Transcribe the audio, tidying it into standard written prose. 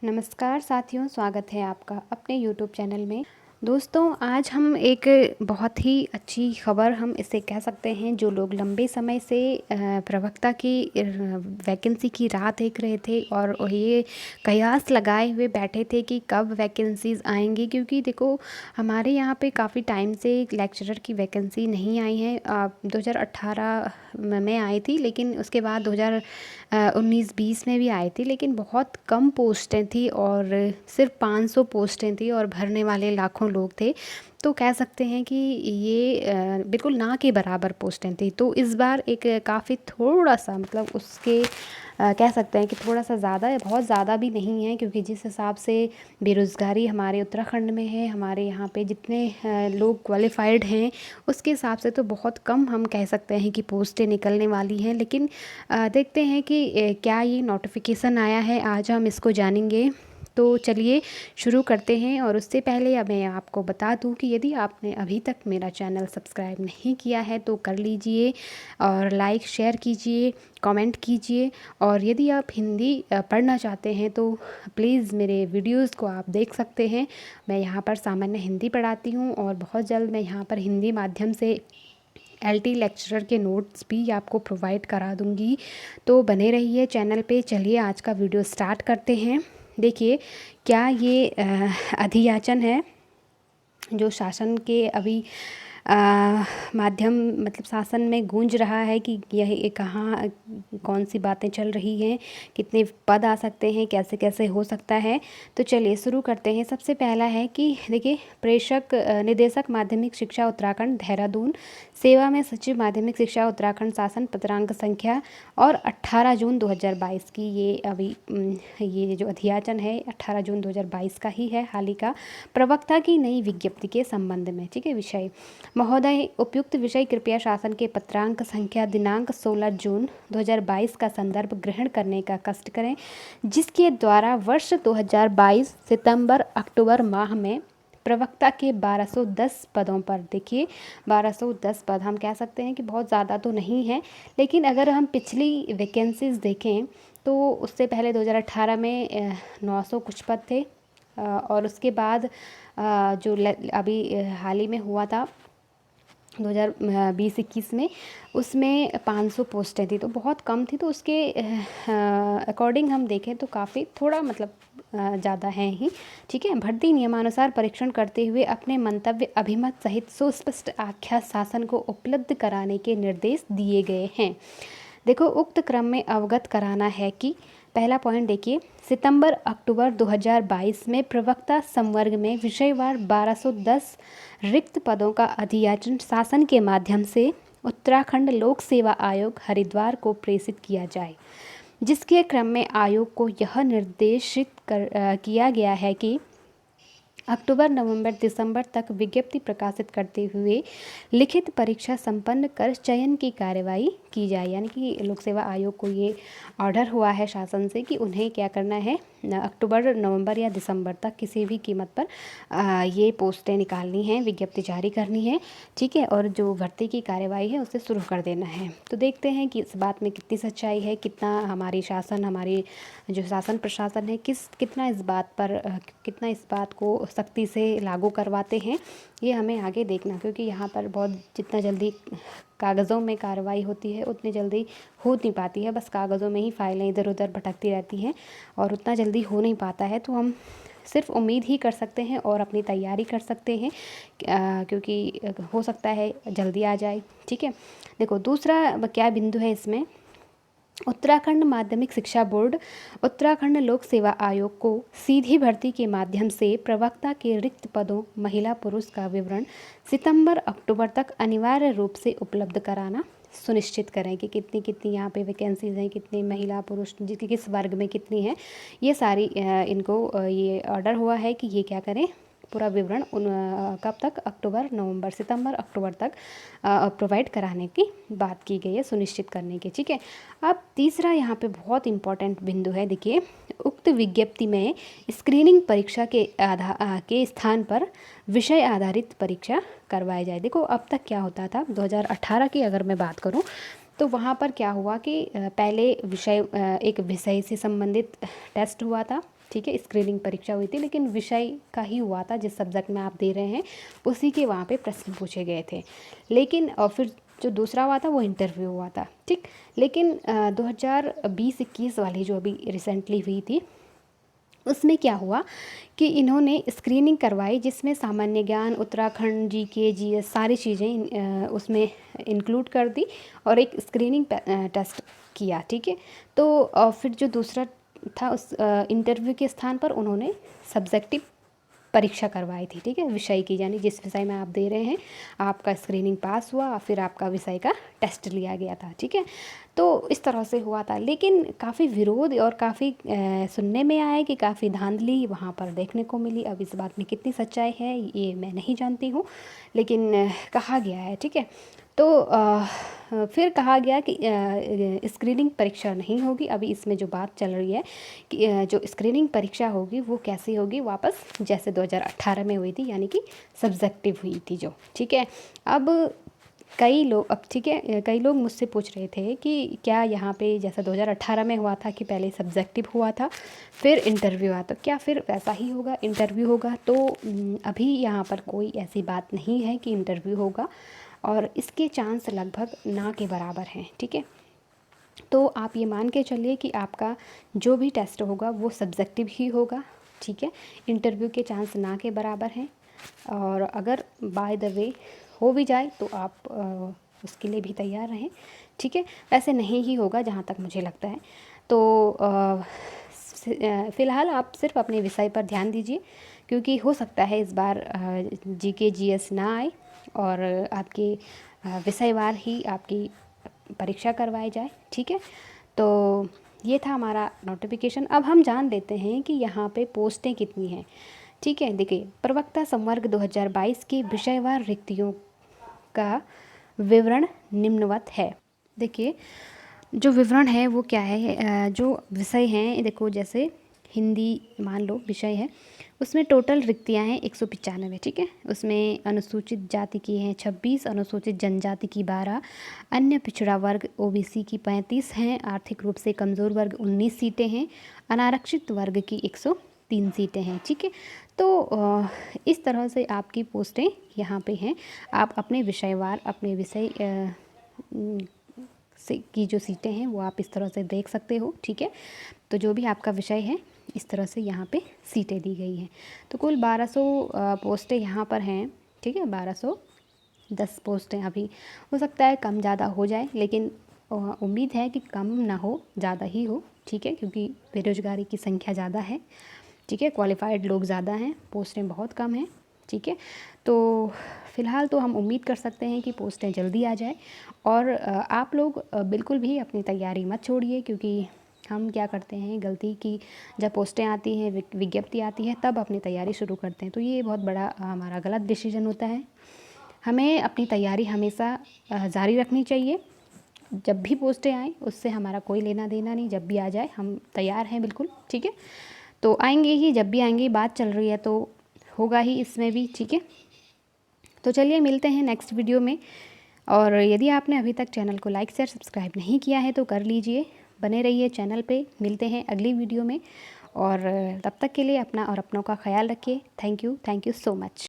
नमस्कार साथियों, स्वागत है आपका अपने यूट्यूब चैनल में। दोस्तों, आज हम एक बहुत ही अच्छी खबर हम इसे कह सकते हैं। जो लोग लंबे समय से प्रवक्ता की वैकेंसी की राह देख रहे थे और ये कयास लगाए हुए बैठे थे कि कब वैकेंसीज़ आएंगी, क्योंकि देखो हमारे यहाँ पे काफ़ी टाइम से लेक्चरर की वैकेंसी नहीं आई है। 2018 में आई थी, लेकिन उसके बाद 2019-20 में भी आई थी, लेकिन बहुत कम पोस्टें थी और सिर्फ 500 पोस्टें थी और भरने वाले लाखों लोग थे। तो कह सकते हैं कि ये बिल्कुल ना के बराबर पोस्टें थी। तो इस बार एक काफ़ी थोड़ा सा मतलब उसके कह सकते हैं कि थोड़ा सा ज़्यादा है, बहुत ज़्यादा भी नहीं है, क्योंकि जिस हिसाब से बेरोज़गारी हमारे उत्तराखंड में है, हमारे यहाँ पे जितने लोग क्वालिफ़ाइड हैं उसके हिसाब से तो बहुत कम हम कह सकते हैं कि पोस्टें निकलने वाली हैं। लेकिन देखते हैं कि क्या ये नोटिफिकेशन आया है, आज हम इसको जानेंगे। तो चलिए शुरू करते हैं। और उससे पहले अब मैं आपको बता दूं कि यदि आपने अभी तक मेरा चैनल सब्सक्राइब नहीं किया है तो कर लीजिए और लाइक शेयर कीजिए, कमेंट कीजिए। और यदि आप हिंदी पढ़ना चाहते हैं तो प्लीज़ मेरे वीडियोस को आप देख सकते हैं। मैं यहाँ पर सामान्य हिंदी पढ़ाती हूँ और बहुत जल्द मैं यहाँ पर हिंदी माध्यम से एलटी लेक्चरर के नोट्स भी आपको प्रोवाइड करा दूंगी। तो बने रहिए चैनल पे। चलिए आज का वीडियो स्टार्ट करते हैं। देखिए, क्या ये अधियाचन है जो शासन के अभी माध्यम मतलब शासन में गूंज रहा है कि यह कहाँ कौन सी बातें चल रही हैं, कितने पद आ सकते हैं, कैसे कैसे हो सकता है। तो चलिए शुरू करते हैं। सबसे पहला है कि देखिए, प्रेषक निदेशक माध्यमिक शिक्षा उत्तराखंड देहरादून, सेवा में सचिव माध्यमिक शिक्षा उत्तराखंड, शासन पत्रांक संख्या और 18 जून 2022 की ये अभी ये जो अधियाचन है 18 जून 2022 का ही है, हाल ही का। प्रवक्ता की नई विज्ञप्ति के संबंध में, ठीक है। विषय महोदय, उपयुक्त विषय कृपया शासन के पत्रांक संख्या दिनांक 16 जून 2022 का संदर्भ ग्रहण करने का कष्ट करें, जिसके द्वारा वर्ष 2022 सितंबर अक्टूबर माह में प्रवक्ता के 1210 पदों पर, देखिए 1210 पद हम कह सकते हैं कि बहुत ज़्यादा तो नहीं है, लेकिन अगर हम पिछली वैकेंसीज देखें तो उससे पहले 2018 में 900 कुछ पद थे और उसके बाद जो अभी हाल ही में हुआ था 2020-21 में, उसमें 500 पोस्टें थी, तो बहुत कम थी। तो उसके अकॉर्डिंग हम देखें तो काफ़ी थोड़ा मतलब ज़्यादा है ही, ठीक है। भर्ती नियमानुसार परीक्षण करते हुए अपने मंतव्य अभिमत सहित सुस्पष्ट आख्या शासन को उपलब्ध कराने के निर्देश दिए गए हैं। देखो, उक्त क्रम में अवगत कराना है कि पहला पॉइंट देखिए, सितंबर अक्टूबर 2022 में प्रवक्ता संवर्ग में विषयवार 1210 रिक्त पदों का अधियाचन शासन के माध्यम से उत्तराखंड लोक सेवा आयोग हरिद्वार को प्रेषित किया जाए, जिसके क्रम में आयोग को यह निर्देशित किया गया है कि अक्टूबर नवंबर दिसंबर तक विज्ञप्ति प्रकाशित करते हुए लिखित परीक्षा संपन्न कर चयन की कार्रवाई की जाए। यानी कि लोक सेवा आयोग को ये ऑर्डर हुआ है शासन से कि उन्हें क्या करना है, अक्टूबर नवंबर या दिसंबर तक किसी भी कीमत पर ये पोस्टें निकालनी हैं, विज्ञप्ति जारी करनी है, ठीक है। और जो भर्ती की कार्रवाई है उसे शुरू कर देना है। तो देखते हैं कि इस बात में कितनी सच्चाई है, कितना हमारी शासन, हमारी जो शासन प्रशासन है कितना इस बात को सख्ती से लागू करवाते हैं, ये हमें आगे देखना। क्योंकि यहाँ पर बहुत जितना जल्दी कागज़ों में कार्रवाई होती है उतनी जल्दी हो नहीं पाती है, बस कागज़ों में ही फाइलें इधर उधर भटकती रहती हैं और उतना जल्दी हो नहीं पाता है। तो हम सिर्फ उम्मीद ही कर सकते हैं और अपनी तैयारी कर सकते हैं, क्योंकि हो सकता है जल्दी आ जाए, ठीक है। देखो, दूसरा क्या बिंदु है इसमें, उत्तराखंड माध्यमिक शिक्षा बोर्ड उत्तराखंड लोक सेवा आयोग को सीधी भर्ती के माध्यम से प्रवक्ता के रिक्त पदों महिला पुरुष का विवरण सितंबर अक्टूबर तक अनिवार्य रूप से उपलब्ध कराना सुनिश्चित करें कि कितनी कितनी यहाँ पे वैकेंसीज हैं, कितनी महिला पुरुष जिसकी किस वर्ग में कितनी है, ये सारी इनको ये ऑर्डर हुआ है कि ये क्या करें, पूरा विवरण कब तक, अक्टूबर नवंबर सितंबर अक्टूबर तक प्रोवाइड कराने की बात की गई है, सुनिश्चित करने की, ठीक है। अब तीसरा यहाँ पे बहुत इंपॉर्टेंट बिंदु है। देखिए, उक्त विज्ञप्ति में स्क्रीनिंग परीक्षा के स्थान पर विषय आधारित परीक्षा करवाई जाए। देखो, अब तक क्या होता था, 2018 की अगर मैं बात करूँ तो वहाँ पर क्या हुआ कि पहले एक विषय से संबंधित टेस्ट हुआ था, ठीक है, स्क्रीनिंग परीक्षा हुई थी, लेकिन विषय का ही हुआ था, जिस सब्जेक्ट में आप दे रहे हैं उसी के वहाँ पे प्रश्न पूछे गए थे। लेकिन फिर जो दूसरा हुआ था वो इंटरव्यू हुआ था, ठीक। लेकिन 2020-21 वाली जो अभी रिसेंटली हुई थी, उसमें क्या हुआ कि इन्होंने स्क्रीनिंग करवाई, जिसमें सामान्य ज्ञान, उत्तराखंड, जीके, जीएस सारी चीज़ें उसमें इंक्लूड कर दी और एक स्क्रीनिंग टेस्ट किया, ठीक है। तो फिर जो दूसरा था, उस इंटरव्यू के स्थान पर उन्होंने सब्जेक्टिव परीक्षा करवाई थी, ठीक है, विषय की, यानी जिस विषय में आप दे रहे हैं आपका स्क्रीनिंग पास हुआ, फिर आपका विषय का टेस्ट लिया गया था, ठीक है। तो इस तरह से हुआ था, लेकिन काफ़ी विरोध और काफ़ी सुनने में आया कि काफ़ी धांधली वहाँ पर देखने को मिली। अब इस बात में कितनी सच्चाई है ये मैं नहीं जानती हूँ, लेकिन कहा गया है, ठीक है। तो फिर कहा गया कि स्क्रीनिंग परीक्षा नहीं होगी। अभी इसमें जो बात चल रही है कि जो स्क्रीनिंग परीक्षा होगी वो कैसी होगी, वापस जैसे 2018 में हुई थी, यानी कि सब्जेक्टिव हुई थी जो, ठीक है। अब कई लोग, अब ठीक है, कई लोग मुझसे पूछ रहे थे कि क्या यहाँ पे जैसा 2018 में हुआ था कि पहले सब्जेक्टिव हुआ था फिर इंटरव्यू आया, तो क्या फिर वैसा ही होगा, इंटरव्यू होगा? तो अभी यहाँ पर कोई ऐसी बात नहीं है कि इंटरव्यू होगा, और इसके चांस लगभग ना के बराबर हैं, ठीक है। तो आप ये मान के चलिए कि आपका जो भी टेस्ट होगा वो सब्जेक्टिव ही होगा, ठीक है। इंटरव्यू के चांस ना के बराबर हैं, और अगर बाय द वे हो भी जाए तो आप उसके लिए भी तैयार रहें, ठीक है। वैसे नहीं ही होगा जहाँ तक मुझे लगता है। तो फ़िलहाल आप सिर्फ अपने विषय पर ध्यान दीजिए, क्योंकि हो सकता है इस बार जीके जीएस ना आए और आपके विषयवार ही आपकी परीक्षा करवाई जाए, ठीक है। तो ये था हमारा नोटिफिकेशन। अब हम जान लेते हैं कि यहाँ पे पोस्टें कितनी हैं, ठीक है। देखिए, प्रवक्ता संवर्ग 2022 की विषयवार रिक्तियों का विवरण निम्नवत है। देखिए, जो विवरण है वो क्या है, जो विषय हैं, देखो जैसे हिंदी मान लो विषय है, उसमें टोटल रिक्तियां हैं 195, ठीक है। उसमें अनुसूचित जाति की हैं 26, अनुसूचित जनजाति की 12, अन्य पिछड़ा वर्ग ओबीसी की 35 हैं, आर्थिक रूप से कमज़ोर वर्ग 19 सीटें हैं, अनारक्षित वर्ग की 103 सीटें हैं, ठीक है। तो इस तरह से आपकी पोस्टें यहाँ पे हैं। आप अपने विषयवार, अपने विषय से की जो सीटें हैं वो आप इस तरह से देख सकते हो, ठीक है। तो जो भी आपका विषय है इस तरह से यहाँ पे सीटें दी गई हैं। तो कुल 1200 पोस्टें यहाँ पर हैं, ठीक है। 1210 पोस्टें, अभी हो सकता है कम ज़्यादा हो जाए, लेकिन उम्मीद है कि कम ना हो, ज़्यादा ही हो, ठीक है, क्योंकि बेरोज़गारी की संख्या ज़्यादा है, ठीक है। क्वालिफाइड लोग ज़्यादा हैं, पोस्टें बहुत कम हैं, ठीक है। तो फ़िलहाल तो हम उम्मीद कर सकते हैं कि पोस्टें जल्दी आ जाए, और आप लोग बिल्कुल भी अपनी तैयारी मत छोड़िए, क्योंकि हम क्या करते हैं गलती की, जब पोस्टें आती हैं, विज्ञप्ति आती है, तब अपनी तैयारी शुरू करते हैं, तो ये बहुत बड़ा हमारा गलत डिसीजन होता है। हमें अपनी तैयारी हमेशा जारी रखनी चाहिए। जब भी पोस्टें आएँ उससे हमारा कोई लेना देना नहीं, जब भी आ जाए हम तैयार हैं बिल्कुल, ठीक है। तो आएंगे ही, जब भी आएंगे, बात चल रही है तो होगा ही इसमें भी, ठीक है। तो चलिए मिलते हैं नेक्स्ट वीडियो में, और यदि आपने अभी तक चैनल को लाइक शेयर सब्सक्राइब नहीं किया है तो कर लीजिए, बने रहिए चैनल पे। मिलते हैं अगली वीडियो में, और तब तक के लिए अपना और अपनों का ख्याल रखिए। Thank you so much.